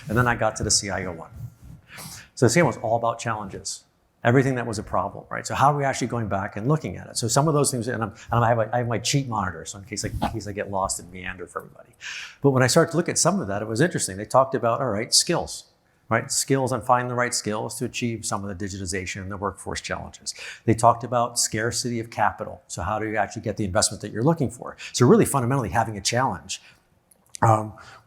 And then I got to the CIO one. So the CIO was all about challenges. Everything that was a problem, right? So how are we actually going back and looking at it? So some of those things, and I have my cheat monitor, so in case I get lost and meander for everybody. But when I started to look at some of that, it was interesting. They talked about, all right, skills, right? Skills and finding the right skills to achieve some of the digitization and the workforce challenges. They talked about scarcity of capital. So how do you actually get the investment that you're looking for? So really fundamentally having a challenge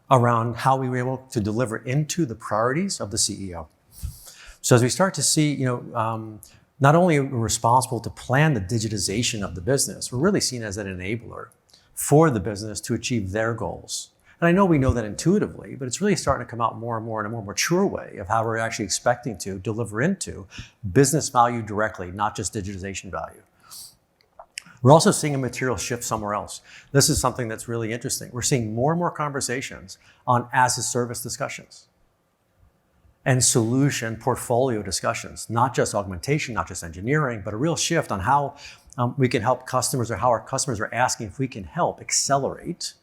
around how we were able to deliver into the priorities of the CEO. So as we start to see, not only are we responsible to plan the digitization of the business, we're really seen as an enabler for the business to achieve their goals. And I know we know that intuitively, but it's really starting to come out more and more in a more mature way of how we're actually expecting to deliver into business value directly, not just digitization value. We're also seeing a material shift somewhere else. This is something that's really interesting. We're seeing more and more conversations on as-a-service discussions and solution portfolio discussions, not just augmentation, not just engineering, but a real shift on how we can help customers, or how our customers are asking if we can help accelerate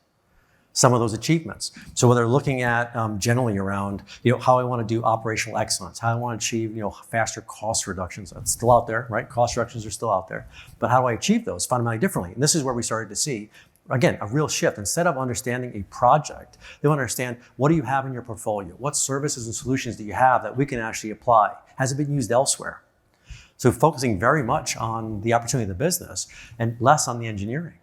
some of those achievements. So whether they're looking at generally around how I want to do operational excellence, how I want to achieve faster cost reductions. It's still out there, right? Cost reductions are still out there, but how do I achieve those fundamentally differently? And this is where we started to see, again, a real shift. Instead of understanding a project, they want to understand, what do you have in your portfolio? What services and solutions do you have that we can actually apply? Has it been used elsewhere? So focusing very much on the opportunity of the business and less on the engineering.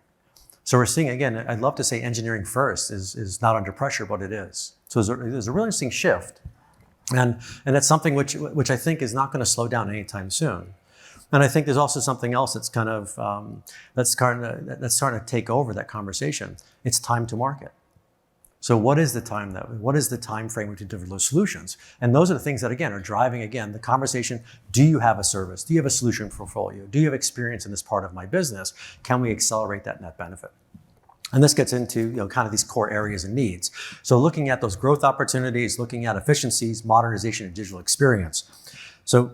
So we're seeing, again, I'd love to say engineering first is not under pressure, but it is. So there's a really interesting shift. And that's something which I think is not going to slow down anytime soon. And I think there's also something else that's kind of that's starting to take over that conversation. It's time to market. So what is the time frame to deliver those solutions? And those are the things that, again, are driving, again, the conversation. Do you have a service? Do you have a solution portfolio? Do you have experience in this part of my business? Can we accelerate that net benefit? And this gets into kind of these core areas and needs. So looking at those growth opportunities, looking at efficiencies, modernization, and digital experience. So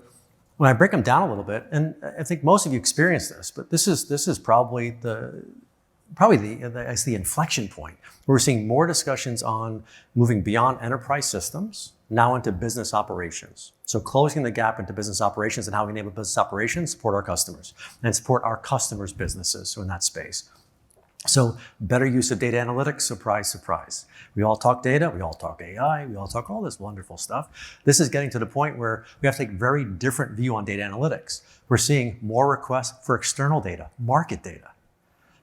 when I break them down a little bit, and I think most of you experience this, but this is probably the inflection point. We're seeing more discussions on moving beyond enterprise systems now into business operations. So closing the gap into business operations and how we enable business operations, support our customers and support our customers' businesses. So in that space. So better use of data analytics, surprise, surprise. We all talk data, we all talk AI, we all talk all this wonderful stuff. This is getting to the point where we have to take a very different view on data analytics. We're seeing more requests for external data, market data,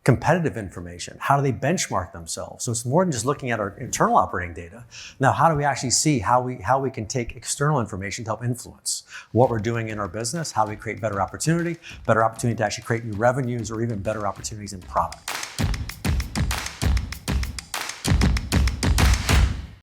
competitive information. How do they benchmark themselves? So it's more than just looking at our internal operating data. Now, how do we actually see how we can take external information to help influence what we're doing in our business, how we create better opportunity to actually create new revenues, or even better opportunities in product.